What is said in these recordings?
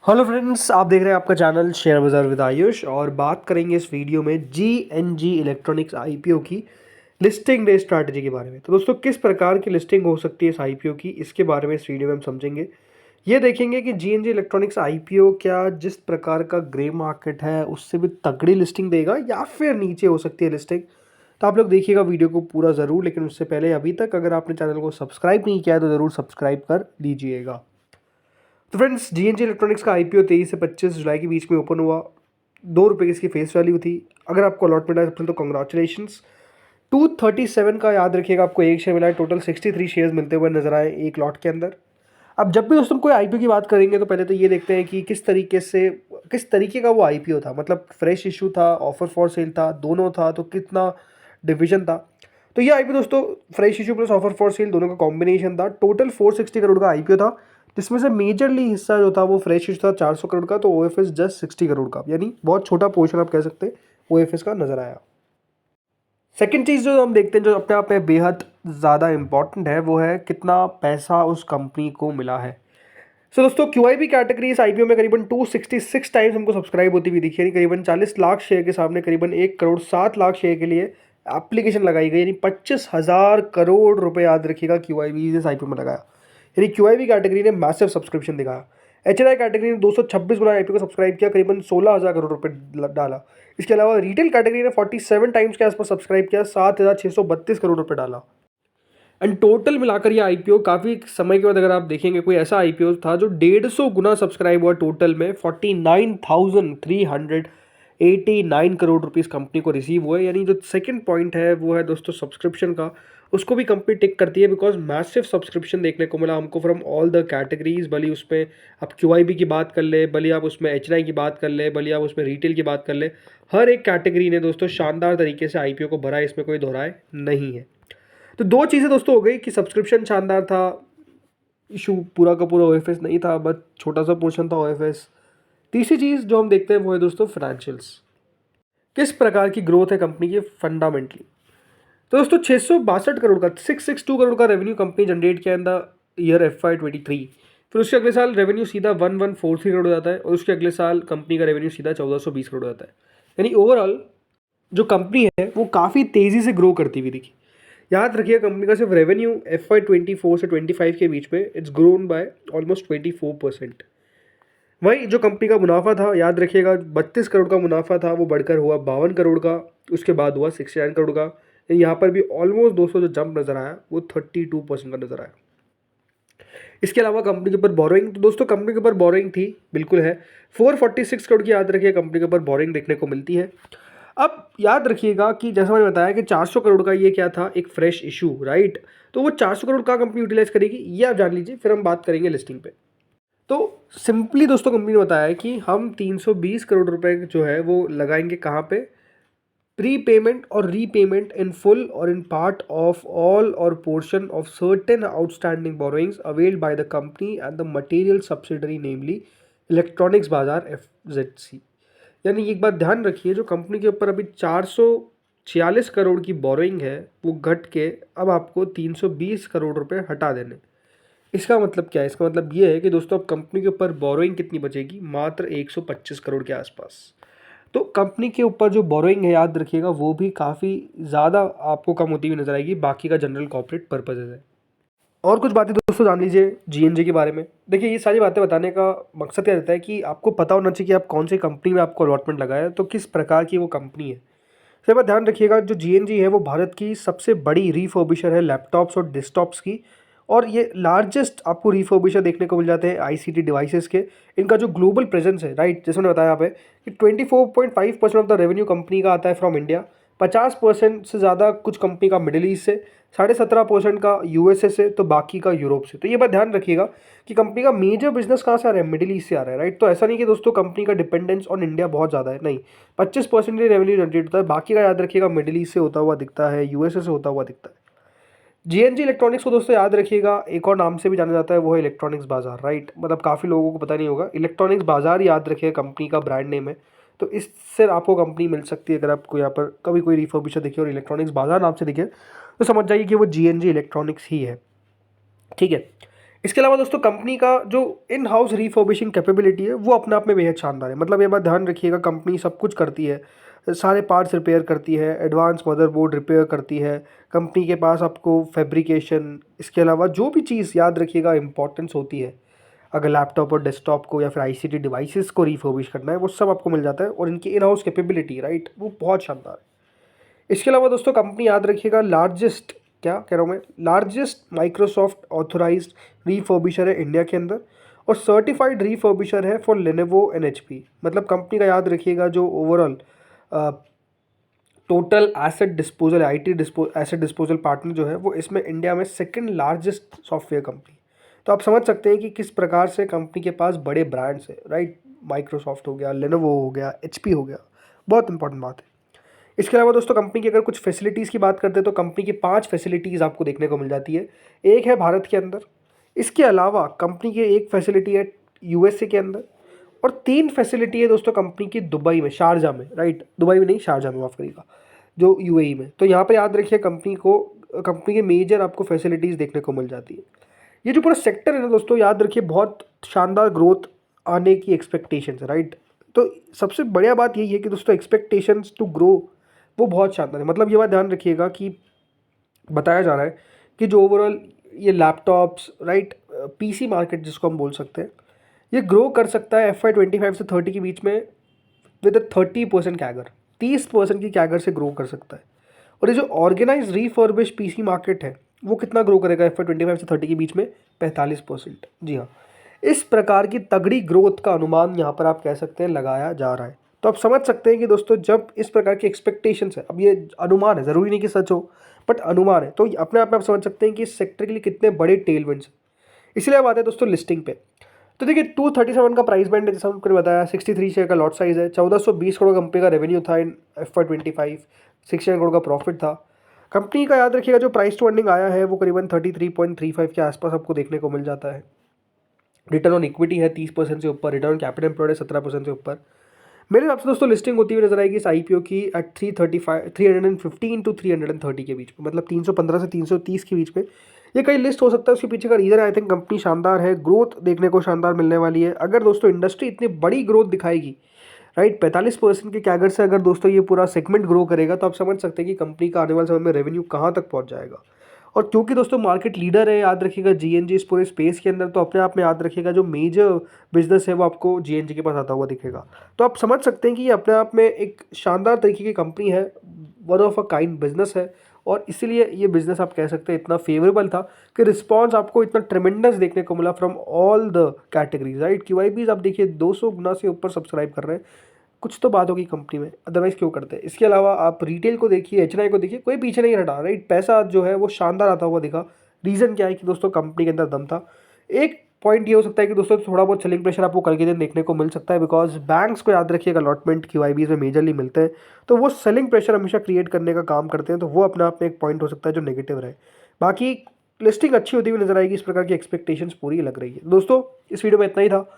Hello friends, आप देख रहे हैं आपका चैनल शेयर बाजार विद आयुष और बात करेंगे इस वीडियो में जी इलेक्ट्रॉनिक्स आईपीओ की लिस्टिंग डे स्ट्रैटेजी के बारे में। तो दोस्तों, किस प्रकार की लिस्टिंग हो सकती है इस आईपीओ की, इसके बारे में इस वीडियो में हम समझेंगे। ये देखेंगे कि जी इलेक्ट्रॉनिक्स आईपीओ क्या जिस प्रकार का ग्रे मार्केट है उससे भी तगड़ी लिस्टिंग देगा या फिर नीचे हो सकती है लिस्टिंग। तो आप लोग देखिएगा वीडियो को पूरा ज़रूर, लेकिन उससे पहले अभी तक अगर आपने चैनल को सब्सक्राइब नहीं किया है तो ज़रूर सब्सक्राइब कर लीजिएगा। तो फ्रेंड्स, जी इलेक्ट्रॉनिक्स का आईपीओ 23 से 25 जुलाई के बीच में ओपन हुआ। ₹2 की इसकी फेस वैल्यू थी। अगर आपको अलॉटमेंट आया सबसे तो कॉन्ग्रेचुलेशंस। 237 का याद रखिएगा, आपको एक शेयर मिला है। टोटल 63 शेयर्स मिलते हुए नजर आए एक लॉट के अंदर। अब जब भी दोस्तों कोई आईपीओ की बात करेंगे तो पहले तो ये देखते हैं कि किस तरीके का वो आईपीओ था। मतलब फ्रेश इशू था, ऑफर फॉर सेल था, दोनों था, तो कितना डिवीजन था। तो ये आईपीओ दोस्तों fresh issue plus offer for sale दोनों का कॉम्बिनेशन था। टोटल 460 करोड़ का आईपीओ था, जिसमें से मेजरली हिस्सा जो था वो फ्रेश इशू था 400 करोड़ का। तो ओएफएस जस्ट 60 करोड़ का, यानी बहुत छोटा पोर्शन आप कह सकते हैं ओएफएस का नजर आया। सेकेंड चीज़ जो हम देखते हैं, जो अपने आप में बेहद ज़्यादा इंपॉर्टेंट है, वो है कितना पैसा उस कंपनी को मिला है। सो दोस्तों, क्यूआईबी कैटेगरी इस आईपीओ में करीबन 266 टाइम्स हमको सब्सक्राइब होती हुई दिखी, यानी करीबन 40 लाख शेयर के सामने करीबन 1 करोड़ 7 लाख शेयर के लिए एप्लीकेशन लगाई गई, यानी 25,000 करोड़ रुपए याद रखिएगा क्यूआईबी इस आईपीओ में लगाया। यानी क्यूआईबी कैटेगरी ने मैसिव सब्सक्रिप्शन दिखाया। एचएनआई कैटेगरी ने 226 गुना आईपीओ को सब्सक्राइब किया, करीबन 16,000 करोड़ रुपए डाला। इसके अलावा रिटेल कैटेगरी ने 47 टाइम्स के आसपास सब्सक्राइब किया, 7,632 करोड़ रुपए डाला। एंड टोटल मिलाकर ये आईपीओ काफ़ी समय के बाद अगर आप देखेंगे, कोई ऐसा आईपीओ था जो 150 गुना सब्सक्राइब हुआ। टोटल में 49,389 करोड़ रुपीस कंपनी को रिसीव हुए। यानी जो सेकंड पॉइंट है वो है दोस्तों सब्सक्रिप्शन का, उसको भी कंपनी टिक करती है, बिकॉज मैसिव सब्सक्रिप्शन देखने को मिला हमको फ्रॉम ऑल द कैटेगरीज। भले उसमें आप क्यूआईबी की बात कर ले, भले आप उसमें एचएनआई की बात कर ले, भले आप उसमें रिटेल की बात कर ले, हर एक कैटेगरी ने दोस्तों शानदार तरीके से आईपीओ को भरा है, इसमें कोई दोहराए नहीं है। तो दो चीज़ें दोस्तों हो गई कि सब्सक्रिप्शन शानदार था, इशू पूरा का पूरा ओएफएस नहीं था, बस छोटा सा पोर्शन था ओएफएस। तीसरी चीज़ जो हम देखते हैं वो है दोस्तों फाइनेंशियल्स, किस प्रकार की ग्रोथ है कंपनी की फंडामेंटली। तो दोस्तों 662 करोड़ का 662 करोड़ का रेवेन्यू कंपनी जनरेट किया इन द ईयर FY23। फिर उसके अगले साल रेवेन्यू सीधा 1143 करोड़ हो जाता है, और उसके अगले साल कंपनी का रेवेन्यू सीधा 1420 करोड़ हो जाता है। यानी ओवरऑल जो कंपनी है वो काफ़ी तेज़ी से ग्रो करती हुई दिखी। याद रखिए, कंपनी का सिर्फ रेवेन्यू FY24 से 25 के बीच में इट्स ग्रोन बाय ऑलमोस्ट 24%। वहीं जो कंपनी का मुनाफा था, याद रखिएगा 32 करोड़ का मुनाफा था, वो बढ़कर हुआ 52 करोड़ का, उसके बाद हुआ 69 करोड़ का। यहाँ पर भी ऑलमोस्ट 200 जो जंप नजर आया वो 32% का नजर आया। इसके अलावा कंपनी के ऊपर बोरोइंग, तो दोस्तों कंपनी के ऊपर बोरोइंग थी, बिल्कुल है, 446 करोड़ की याद रखिए कंपनी के ऊपर बोरोइंग देखने को मिलती है। अब याद रखिएगा कि जैसा मैंने बताया कि 400 करोड़ का ये क्या था, एक फ्रेश इशू, राइट। तो वो 400 करोड़ का कंपनी यूटिलाइज करेगी ये आप जान लीजिए, फिर हम बात करेंगे लिस्टिंग पे। तो सिंपली दोस्तों कंपनी ने बताया है कि हम 320 करोड़ रुपए जो है वो लगाएंगे कहाँ पे, प्री पेमेंट और रीपेमेंट इन फुल और इन पार्ट ऑफ ऑल और portion of certain outstanding borrowings availed by the company and the material subsidiary namely electronics बाजार FZC। यानी एक बात ध्यान रखिए, जो कंपनी के ऊपर अभी 446 करोड़ की बोरोइंग है वो घट के अब आपको 320 करोड़ रुपए हटा देने। इसका मतलब क्या है? इसका मतलब ये है कि दोस्तों अब कंपनी के ऊपर बोरोइंग कितनी बचेगी, मात्र 125 करोड़ के आसपास। तो कंपनी के ऊपर जो बोरोइंग है याद रखिएगा वो भी काफ़ी ज़्यादा आपको कम होती हुई नजर आएगी, बाकी का जनरल कॉर्पोरेट पर्पजेज है। और कुछ बातें दोस्तों जान लीजिए जीएनजे के बारे में। देखिए, ये सारी बातें बताने का मकसद क्या रहता है कि आपको पता होना चाहिए कि आप कौन सी कंपनी में आपको अलॉटमेंट लगा है, तो किस प्रकार की वो कंपनी है। फिर बात ध्यान रखिएगा, जो जीएनजी है वो भारत की सबसे बड़ी रिफर्बिशर है लैपटॉप्स और डेस्कटॉप्स की, और ये लार्जेस्ट आपको रिफर्बिशर देखने को मिल जाते हैं आईसीटी डिवाइसेस के। इनका जो ग्लोबल प्रेजेंस है, राइट, जैसे मैंने बताया यहाँ पे कि 24.5% ऑफ द रेवेन्यू कंपनी का आता है फ्रॉम इंडिया, 50% से ज़्यादा कुछ कंपनी का मिडिल ईस्ट से, 17.5% का यूएसए से, तो बाकी का यूरोप से। तो ये बात ध्यान रखिएगा कि कंपनी का मेजर बिजनेस कहाँ से आ रहा है, मिडिल ईस्ट से आ रहा है, राइट। तो ऐसा नहीं कि दोस्तों कंपनी का डिपेंडेंस ऑन इंडिया बहुत ज़्यादा है, नहीं, 25% रेवेन्यू जनरेट होता है, बाकी का याद रखिएगा मिडिल ईस्ट से होता हुआ दिखता है, यूएसए से होता हुआ दिखता है। जीएनजी इलेक्ट्रॉनिक्स को दोस्तों याद रखिएगा एक और नाम से भी जाना जाता है, वो है इलेक्ट्रॉनिक्स बाजार, राइट। मतलब काफ़ी लोगों को पता नहीं होगा, इलेक्ट्रॉनिक्स बाजार याद रखिएगा कंपनी का ब्रांड नेम है। तो इससे आपको कंपनी मिल सकती है, अगर आपको यहाँ पर कभी कोई रिफर्बिशर दिखे और इलेक्ट्रॉनिक्स बाजार नाम से दिखे तो समझ जाइए कि वो जीएनजी इलेक्ट्रॉनिक्स ही है, ठीक है। इसके अलावा दोस्तों कंपनी का जो इन हाउस रिफर्बिशिंग कैपेबिलिटी है वो अपने आप में बेहद शानदार है। मतलब ये बात ध्यान रखिएगा, कंपनी सब कुछ करती है, सारे पार्ट्स रिपेयर करती है, एडवांस मदरबोर्ड रिपेयर करती है, कंपनी के पास आपको फैब्रिकेशन, इसके अलावा जो भी चीज़ याद रखिएगा इंपॉर्टेंस होती है, अगर लैपटॉप और डेस्कटॉप को या फिर आईसीटी डिवाइसेस को रिफर्बिश करना है, वो सब आपको मिल जाता है। और इनकी इन हाउस कैपेबिलिटी राइट वो बहुत शानदार है। इसके अलावा दोस्तों कंपनी याद रखिएगा लार्जेस्ट, क्या कह रहा हूँ मैं, लार्जेस्ट माइक्रोसॉफ्ट ऑथोराइज्ड रिफर्बिशर है इंडिया के अंदर, और सर्टिफाइड रिफर्बिशर है फॉर लेनोवो एंड एचपी। मतलब कंपनी का याद रखिएगा जो overall total asset disposal IT asset disposal partner जो है वो इसमें इंडिया में सेकंड लार्जेस्ट सॉफ्टवेयर कंपनी। तो आप समझ सकते हैं कि किस प्रकार से कंपनी के पास बड़े ब्रांड्स है राइट। माइक्रोसॉफ्ट हो गया, लेनोवो हो गया, एचपी हो गया, बहुत इंपॉर्टेंट बात है। इसके अलावा दोस्तों कंपनी की अगर कुछ फैसिलिटीज़ की बात करते हैं तो कंपनी की 5 फैसिलिटीज़ आपको देखने को मिल जाती है। एक है भारत के अंदर, इसके अलावा कंपनी की एक फैसिलिटी है यूएसए के अंदर, और 3 फैसिलिटी है दोस्तों कंपनी की दुबई में, शारजा में, राइट, दुबई में नहीं शारजा में, माफ़ करिएगा, जो यूएई में। तो यहाँ पर याद रखिए कंपनी के मेजर आपको फैसिलिटीज़ देखने को मिल जाती है। ये जो पूरा सेक्टर है ना दोस्तों, याद रखिए बहुत शानदार ग्रोथ आने की एक्सपेक्टेशन है राइट। तो सबसे बढ़िया बात यही है कि दोस्तों एक्सपेक्टेशंस टू ग्रो वो बहुत शानदार है। मतलब ये बात ध्यान रखिएगा कि बताया जा रहा है कि जो ओवरऑल ये लैपटॉप्स राइट, पीसी मार्केट जिसको हम बोल सकते हैं, ये ग्रो कर सकता है FY 25 से 30 के बीच में विद 30% कैगर, 30% की कैगर से ग्रो कर सकता है। और ये जो ऑर्गेनाइज रिफर्बिश पीसी मार्केट है वो कितना ग्रो करेगा FY 25 से 30 के बीच में? 45%। जी हाँ, इस प्रकार की तगड़ी ग्रोथ का अनुमान यहाँ पर आप कह सकते हैं लगाया जा रहा है। तो आप समझ सकते हैं कि दोस्तों जब इस प्रकार की एक्सपेक्टेशंस है, अब ये अनुमान है, ज़रूरी नहीं कि सच हो, बट अनुमान है, तो अपने आप में आप समझ सकते हैं कि इस सेक्टर के लिए कितने बड़े टेलविंड्स हैं। इसलिए अब आते हैं दोस्तों लिस्टिंग पे। तो देखिए 237 का प्राइस बैंड है, जैसा हमने बताया, 63 शेयर का लॉट साइज है, 1420 करोड़ कंपनी का रेवेन्यू था इन FY 25, 600 करोड़ का प्रॉफिट था। कंपनी का याद रखिएगा जो प्राइस टू अर्निंग आया है वो करीबन 33.35 के आसपास आपको देखने को मिल जाता है। रिटर्न ऑन इक्विटी है 30% से ऊपर, रिटर्न ऑन कैपिटल एम्प्लॉयड है 17% से ऊपर। मेरे हिसाब से दोस्तों लिस्टिंग होती हुई नजर आएगी इस आईपीओ की एट 315 टू 330 के बीच में, मतलब 315 से 330 के बीच में ये कई लिस्ट हो सकता है। उसके पीछे का रीज़न आई थिंक कंपनी शानदार है, ग्रोथ देखने को शानदार मिलने वाली है। अगर दोस्तों इंडस्ट्री इतनी बड़ी ग्रोथ दिखाएगी राइट, 45% के कैगर से अगर दोस्तों ये पूरा सेगमेंट ग्रो करेगा, तो आप समझ सकते हैं कि कंपनी का आने वाले समय में रेवेन्यू कहाँ तक पहुँच जाएगा। और क्योंकि दोस्तों मार्केट लीडर है, याद रखिएगा जीएनजी इस पूरे स्पेस के अंदर, तो अपने आप में याद रखिएगा जो मेजर बिजनेस है वो आपको जीएनजी के पास आता हुआ दिखेगा। तो आप समझ सकते हैं कि ये अपने आप में एक शानदार तरीके की कंपनी है, one of a kind business है, और इसीलिए ये बिजनेस आप कह सकते हैं इतना फेवरेबल था कि रिस्पॉन्स आपको इतना ट्रेमेंडस देखने को मिला from all the categories right. QIBs आप देखिए 200 गुना से ऊपर सब्सक्राइब कर रहे हैं, कुछ तो बात होगी कंपनी में, अदरवाइज क्यों करते हैं। इसके अलावा आप रिटेल को देखिए, एचएनआई को देखिए, कोई पीछे नहीं हटा राइट, पैसा जो है वो शानदार आता हुआ दिखा। रीज़न क्या है कि दोस्तों कंपनी के अंदर दम था। एक पॉइंट ये हो सकता है कि दोस्तों थोड़ा बहुत सेलिंग प्रेशर आपको कल के दिन देखने को मिल सकता है, बिकॉज बैंक्स को याद रखिएगा अलॉटमेंट QIBs में मेजरली मिलते हैं, तो वो सेलिंग प्रेशर हमेशा क्रिएट करने का काम करते हैं, तो वो अपने आप में एक पॉइंट हो सकता है जो नेगेटिव रहे। बाकी लिस्टिंग अच्छी होती हुई नजर आएगी, इस प्रकार की एक्सपेक्टेशंस पूरी लग रही है। दोस्तों इस वीडियो में इतना ही था,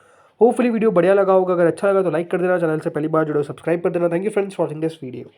होपफुली वीडियो बढ़िया लगा होगा। अगर अच्छा लगा तो लाइक कर देना, चैनल से पहली बार जुड़े हो सब्सक्राइब कर देना। Thank you friends for watching this video.